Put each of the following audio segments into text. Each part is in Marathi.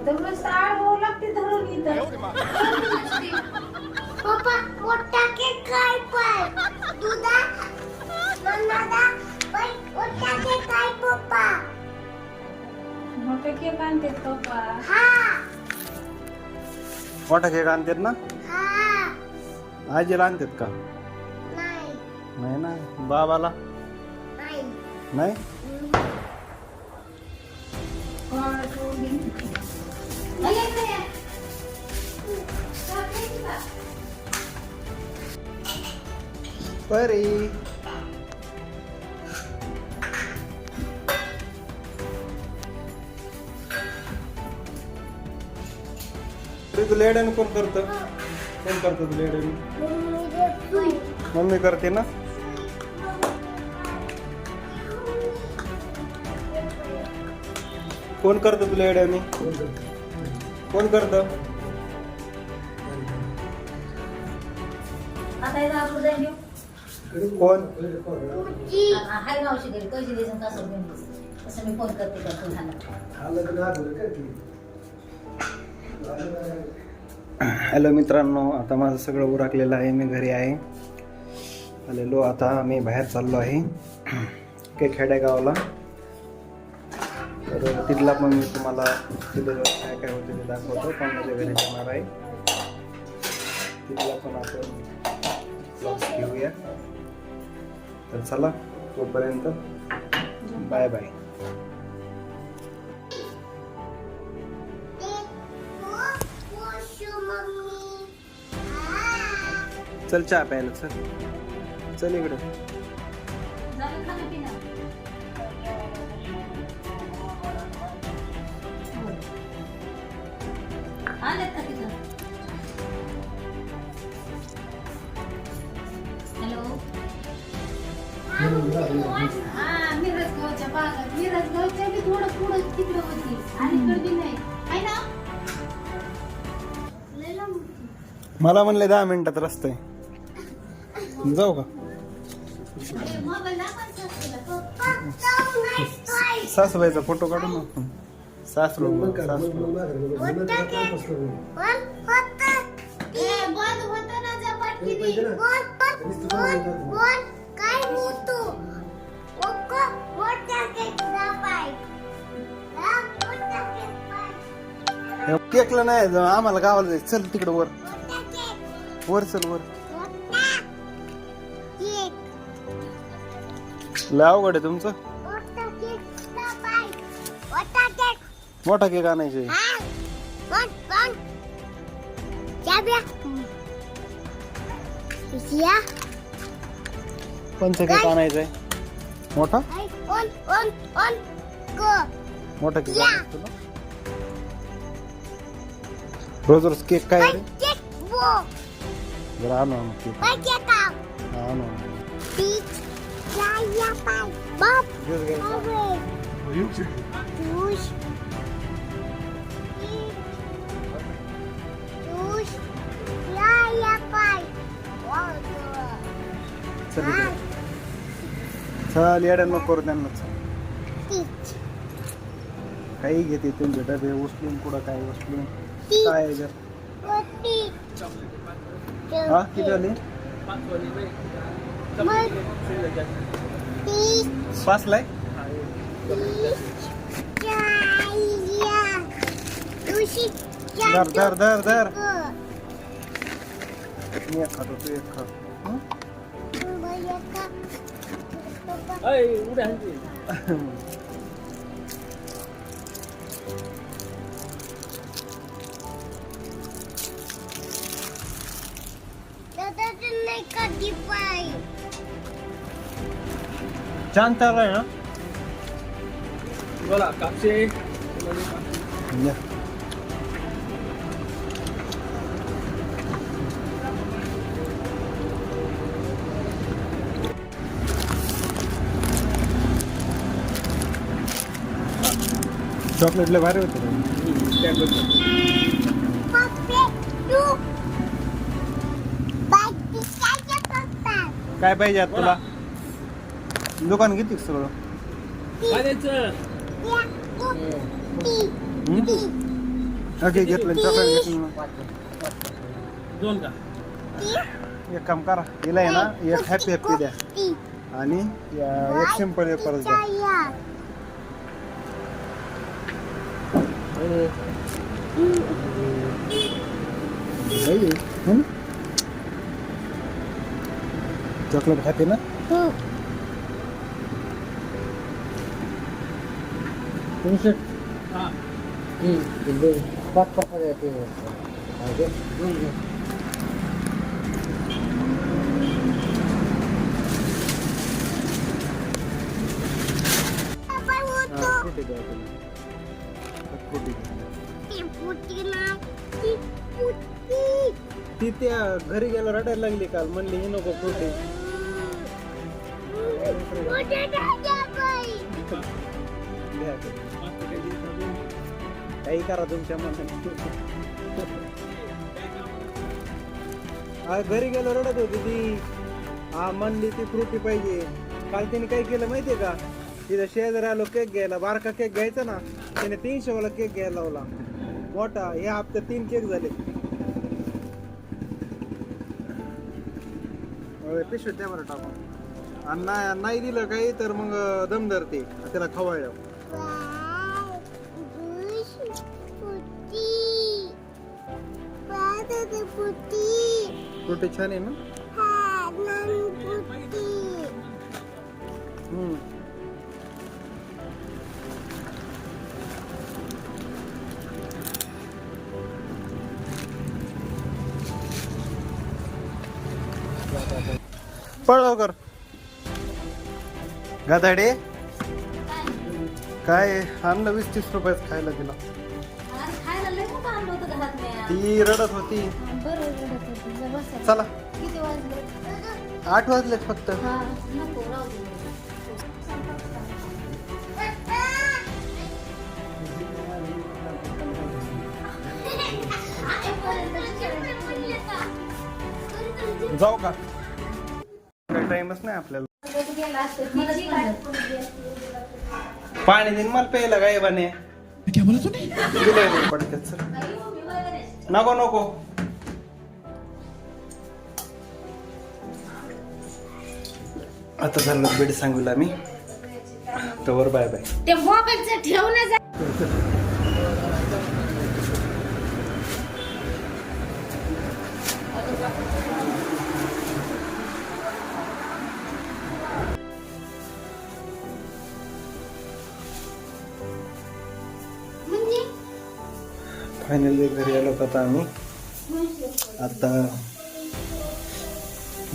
तेवढं साड होऊ लागते धरून इथं. पप्पा मोठा केक काय पण दुधा नंदा पण मोठा केक काय पप्पा मोठे केक आणते पप्पा. हा मोठा केक आणतात ना हा आजीला आणतात का नाही नाही ना बाबाला नाही नाही परी तू लेडन कोण करतं तू लेडन मम्मी करते ना कोण करतं तुला येड्याने कोण करतं आता इथं आपण जाईन येऊ. कोण हाय मावशी घरी पैसे द्यायचं कसं घेऊन तसं मी फोन करते का तुम्हाला. हॅलो मित्रांनो आता माझं सगळं उरकलेलं आहे मी घरी आहे आलेलो आता मी बाहेर चाललो आहे काही खेडेगावाला तर तिथला पण मी तुम्हाला तिथं काय काय होते ते दाखवतो पण माझ्या घरी जाणार आहे तिथला पण आपण ब्लॉग्स घेऊया तर चला तोपर्यंत बाय बाय चल चहा प्यायला चल चल इकडे झालं खाणं पिणं? आलेत का तिथं? हॅलो. हा मिरजगावच्या भागात मिरजगावच्या बी थोडं पुढं तिकडं होती अलीकडे बी नाही आहे ना. मला म्हणले 10 मिनिटात रस्ता आहे जाऊ का मोबाईल दाखवायचा सासूबाईचा फोटो काढू ना आपण सासरू बंद होतं ना झपाटकीने. केकला नाही आम्हाला गावाला जायचं चल तिकडे वर वर चल वर लय अवघड आहे तुमचं मोठा केक आणायचे कोणचा केक आणायचंय मोठा मोठा केक आणायचा तुला रोज रोज केक काय रे जरा आणू आणू केक आणू चल इकडे. चल येड्या नको करू त्यांना चल. काही घेते तुमचे डबे उचलून कुठं काय उचलून काय आहे जर हा किती आले 5 लाय धर धर धर धर मी एक खातो तू एक खा हं? छान चाललाय ना बोला कापसे या. चॉकलेट लय भारी होते काय पाहिजे आता तुला दुकान किती सगळं काय द्यायचं? ओके घेतलं चॉकलेट घेतलं. दोन का? एक काम करा, हिला आहे ना एक हॅपी हॅपी द्या आणि एक सिम्पल वेपर्स द्या. चॉकलेट हॅपी ना? हा. फ्रुटी द्या फ्रुटी द्या. ती त्या घरी गेला रडायला लागली काल, म्हणली हे नको फ्रुटी. काही करा तुमच्या मनात. घरी गेलो रडत होती ती, हा म्हणली ती फ्रुटी पाहिजे. काल तिने काय केलं माहितीये का, तिथं शेजारी आलो केक घ्यायला, बारका केक घ्यायचा ना, तिने 300 वाला केक घ्यायला लावला मोठा. या हप्त्यात 3 केक झाले. पिशवीत त्या बरं टाकून. आणि नाही दिलं काही तर मग दम धरते त्याला खवायला. फ्रुटी छान आहे ना? पळ लवकर. गाधाडे काय आणलं 20-30 रुपयात खायला तिला. अरे खायला लय मोठं आणलं होतं घरात म्या. ती रडत होती. बरं रडत होती. जरा बसा. चला किती वाजले? 8 वाजलेत फक्त. हा नको राहू दे. जाऊ का? काही टाइमच नाही आपल्याला. पाणी देईन मला प्यायला काय बने. पडक्यात सर. नको नको. आता झालं बेड सांगूला मी तवर. Bye bye. ते मोबाईलचं ठेव ना जा. फायनली घरी आलो आता आम्ही. आता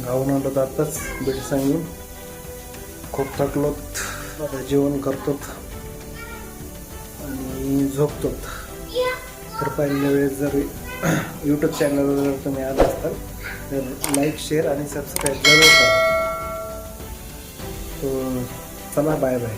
गावून आलो तर आताच बेड सांगून. खूप थकलोत. आता जेवण करतोत आणि झोपतोत. तर पहिल्या वेळेस जर यूट्यूब चॅनलवर जर तुम्ही आला असताल तर लाईक शेअर आणि सबस्क्राईब जरूर करा. तो चला बाय बाय.